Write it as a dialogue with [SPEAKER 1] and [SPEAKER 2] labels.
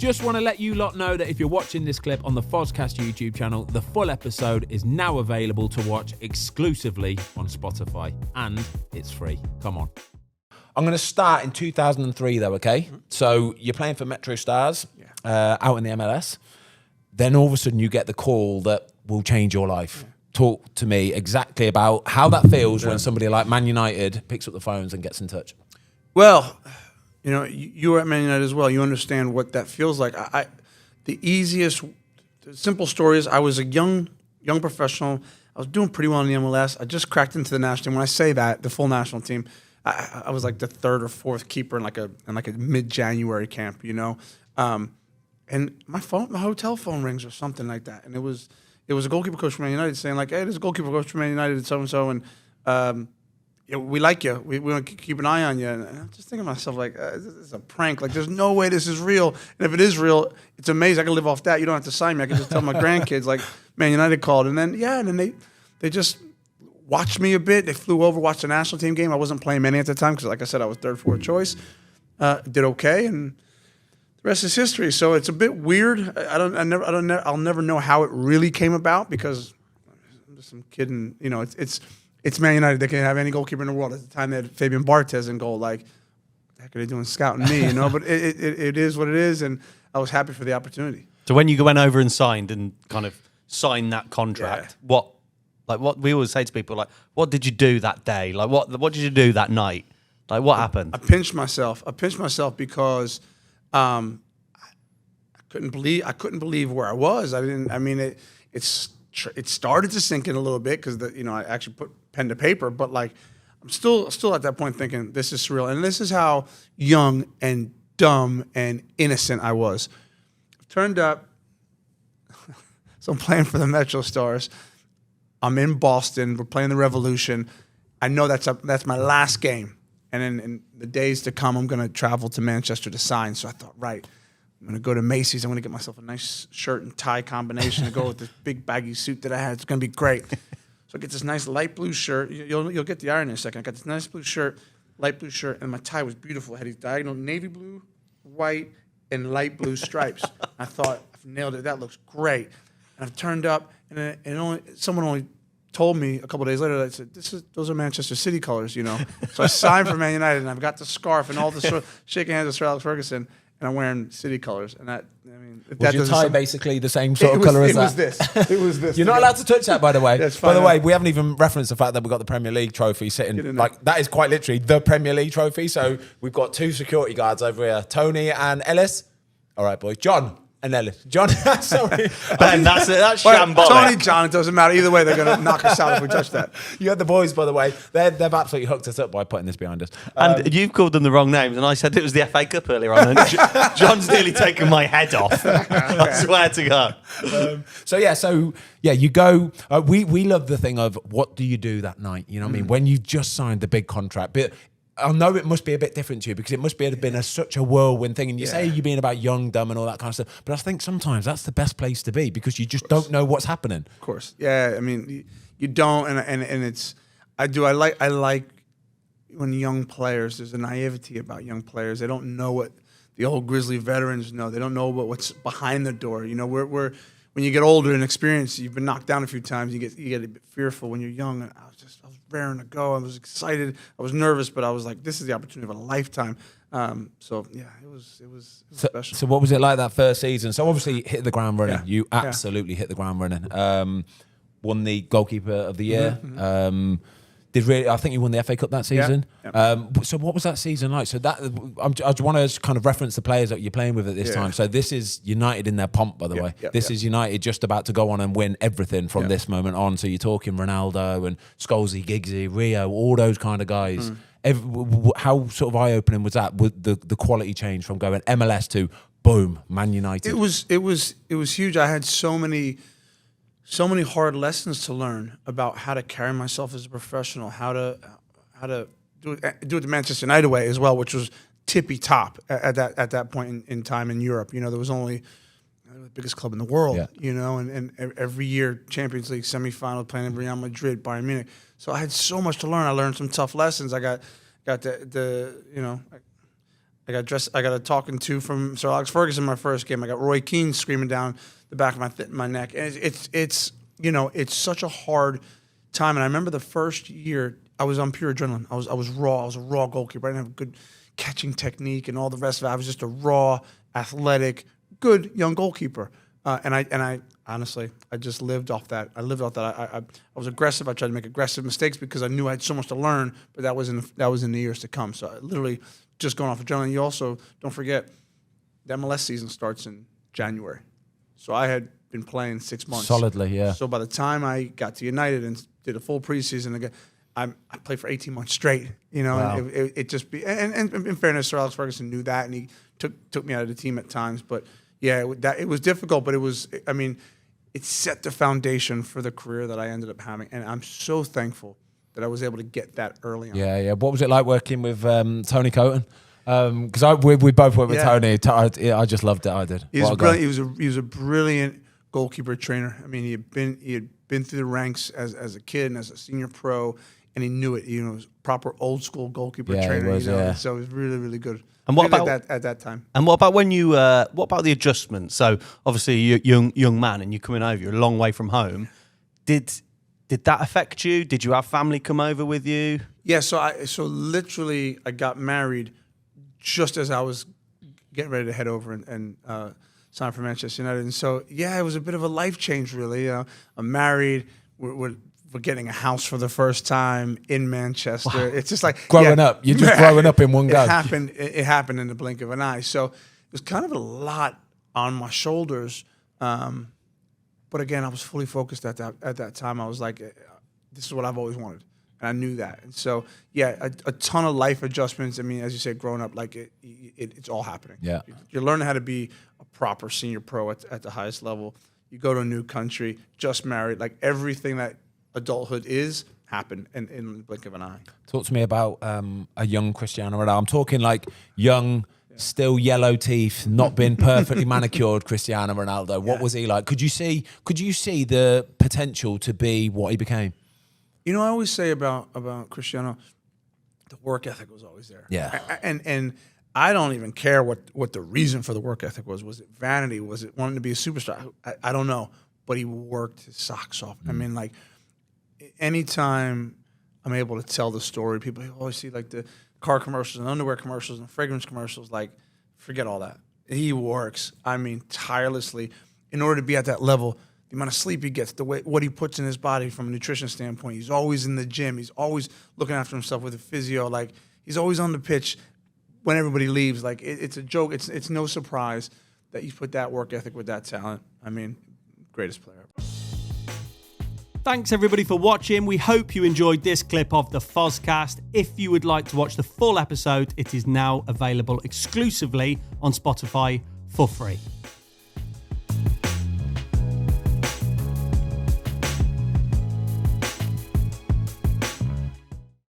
[SPEAKER 1] Just want to let you lot know that if you're watching this clip on the Fozcast YouTube channel, the full episode is now available to watch exclusively on Spotify, and it's free. Come on. I'm going to start in 2003 though, okay? So you're playing for Metro Stars out in the MLS. Then all of a sudden you get the call that will change your life. Talk to me exactly about how that feels when somebody like Man United picks up the phones and gets in touch.
[SPEAKER 2] Well, you know, you were at Man United as well. You understand what that feels like. The simple story is I was a young professional. I was doing pretty well in the MLS. I just cracked into the national team. When I say that, the full national team, I was like the third or fourth keeper in like a mid-January camp, you know. And my hotel phone rings or something like that, and it was a goalkeeper coach from Man United saying like, "Hey, there's a goalkeeper coach from Man United and so and so, and we like you. We want to keep an eye on you." And I'm just thinking to myself like, "This is a prank. Like, there's no way this is real. And if it is real, it's amazing. I can live off that. You don't have to sign me. I can just tell my grandkids like Man United called." And then they just watched me a bit. They flew over, watched the national team game. I wasn't playing many at the time because, like I said, I was third, fourth choice. Did okay, and the rest is history. So it's a bit weird. I'll never know how it really came about because I'm just some kid, and you know, it's Man United. They can have any goalkeeper in the world. At the time, they had Fabian Barthez in goal. Like, what the heck are they doing scouting me? You know, but it is what it is, and I was happy for the opportunity.
[SPEAKER 3] So when you went over and signed that contract, what we always say to people, like, what did you do that day? Like, what did you do that night? Like, what happened?
[SPEAKER 2] I pinched myself because I couldn't believe where I was. It started to sink in a little bit because I actually put pen to paper, but like I'm still at that point thinking this is surreal, and this is how young and dumb and innocent I was. I've turned up, so I'm playing for the Metro Stars. I'm in Boston. We're playing the Revolution. I know that's my last game, and then in the days to come, I'm going to travel to Manchester to sign. So I thought, right, I'm going to go to Macy's. I'm going to get myself a nice shirt and tie combination to go with this big baggy suit that I had. It's going to be great. So I get this nice light blue shirt. You'll get the iron in a second. I got this nice blue shirt, light blue shirt, and my tie was beautiful. It had these diagonal navy blue, white, and light blue stripes. I thought, I've nailed it. That looks great. And I've turned up, and someone only told me a couple of days later that I said, those are Manchester City colors, you know. So I signed for Man United, and I've got the scarf and all the shaking hands with Sir Alex Ferguson, and I'm wearing City colors. And
[SPEAKER 1] was your tie basically the same sort of color as that?
[SPEAKER 2] It was this.
[SPEAKER 1] You're not allowed to touch that, by the way.
[SPEAKER 2] That's fine.
[SPEAKER 1] By the way, we haven't even referenced the fact that we've got the Premier League trophy sitting. Like, that is quite literally the Premier League trophy. So we've got two security guards over here, Tony and Ellis. All right, boys. John and Ellis. John, sorry.
[SPEAKER 3] Ben, that's shambolic.
[SPEAKER 2] Tony, John, it doesn't matter. Either way, they're going to knock us out if we touch that.
[SPEAKER 1] You had the boys, by the way. They've absolutely hooked us up by putting this behind us.
[SPEAKER 3] And you've called them the wrong names, and I said it was the FA Cup earlier on. And John's nearly taken my head off. I swear to God.
[SPEAKER 1] So you go. We love the thing of what do you do that night? You know what I mean? When you just signed the big contract. But I know it must be a bit different to you because it must have been such a whirlwind thing. And you say you're being about young, dumb, and all that kind of stuff. But I think sometimes that's the best place to be because you just don't know what's happening.
[SPEAKER 2] Of course, yeah. I mean, you don't, and it's. I like when young players. There's a naivety about young players. They don't know what the old Grizzly veterans know. They don't know what's behind the door. You know, we're when you get older and experienced, you've been knocked down a few times. You get a bit fearful. When you're young, and I was raring to go. I was excited. I was nervous, but I was like, this is the opportunity of a lifetime. So yeah, it was special.
[SPEAKER 1] So what was it like that first season? So obviously hit the ground running. Yeah. You absolutely hit the ground running. Won the goalkeeper of the year.
[SPEAKER 2] Mm-hmm.
[SPEAKER 1] I think you won the FA Cup that season.
[SPEAKER 2] Yeah.
[SPEAKER 1] So what was that season like? So that I just want to kind of reference the players that you're playing with at this time. So this is United in their pomp, by the way. This is United just about to go on and win everything from this moment on. So you're talking Ronaldo and Scholesy, Giggsy, Rio, all those kind of guys. How sort of eye-opening was that with the quality change from going MLS to boom, Man United?
[SPEAKER 2] It was huge. I had so many hard lessons to learn about how to carry myself as a professional, how to do it the Manchester United way as well, which was tippy top at that point in time in Europe. You know, there was only the biggest club in the world. You know, and every year Champions League semifinal playing in Real Madrid, Bayern Munich. So I had so much to learn. I learned some tough lessons. I got I got a talking to from Sir Alex Ferguson in my first game. I got Roy Keane screaming down the back of my neck. And it's it's such a hard time. And I remember the first year I was on pure adrenaline. I was raw. I was a raw goalkeeper. I didn't have a good catching technique and all the rest of it. I was just a raw, athletic, good young goalkeeper. And I honestly, I just lived off that. I was aggressive. I tried to make aggressive mistakes because I knew I had so much to learn. But that was in the years to come. So I literally just going off adrenaline. You also don't forget the MLS season starts in January. So I had been playing 6 months
[SPEAKER 1] solidly. Yeah.
[SPEAKER 2] So by the time I got to United and did a full preseason again, I played for 18 months straight.
[SPEAKER 1] Wow.
[SPEAKER 2] And it just be and in fairness, Sir Alex Ferguson knew that, and he took me out of the team at times. But yeah, it was difficult, but it was. I mean, it set the foundation for the career that I ended up having, and I'm so thankful that I was able to get that early on.
[SPEAKER 1] Yeah. What was it like working with Tony Coton? Because we both worked with Tony. I just loved it. I did.
[SPEAKER 2] He was brilliant. He was a brilliant goalkeeper trainer. I mean, he had been through the ranks as a kid and as a senior pro, and he knew it. He was proper old school goalkeeper trainer.
[SPEAKER 1] He was,
[SPEAKER 2] So it was really, really good.
[SPEAKER 3] And what
[SPEAKER 2] really
[SPEAKER 3] about
[SPEAKER 2] at that time?
[SPEAKER 3] And what about when you? What about the adjustment? So obviously you're a young man and you're coming over. You're a long way from home. Did that affect you? Did you have family come over with you?
[SPEAKER 2] Yeah. So literally, I got married just as I was getting ready to head over and sign for Manchester United. And so yeah, it was a bit of a life change, really. I'm married. We're getting a house for the first time in Manchester. Wow. It's just like
[SPEAKER 1] growing up. You're just growing up in one go.
[SPEAKER 2] It happened in the blink of an eye. So it was kind of a lot on my shoulders. But again, I was fully focused at that time. I was like, this is what I've always wanted. And I knew that. And so, yeah, a ton of life adjustments. I mean, as you said, growing up, like it's all happening.
[SPEAKER 1] Yeah.
[SPEAKER 2] You're learning how to be a proper senior pro at the highest level. You go to a new country, just married, like everything that adulthood happened in the blink of an eye.
[SPEAKER 1] Talk to me about a young Cristiano Ronaldo. I'm talking like young, still yellow teeth, not been perfectly manicured Cristiano Ronaldo. What was he like? Could you see the potential to be what he became?
[SPEAKER 2] I always say about Cristiano, the work ethic was always there.
[SPEAKER 1] Yeah.
[SPEAKER 2] And I don't even care what the reason for the work ethic was. Was it vanity? Was it wanting to be a superstar? I don't know. But he worked his socks off. I mean, like, anytime I'm able to tell the story, people always see like the car commercials and underwear commercials and fragrance commercials. Like, forget all that. He works, I mean, tirelessly in order to be at that level. The amount of sleep he gets, what he puts in his body from a nutrition standpoint. He's always in the gym. He's always looking after himself with a physio. Like, he's always on the pitch when everybody leaves. Like, it's a joke. It's no surprise that you put that work ethic with that talent. I mean, greatest player ever.
[SPEAKER 4] Thanks everybody for watching. We hope you enjoyed this clip of the Fozcast. If you would like to watch the full episode, it is now available exclusively on Spotify for free.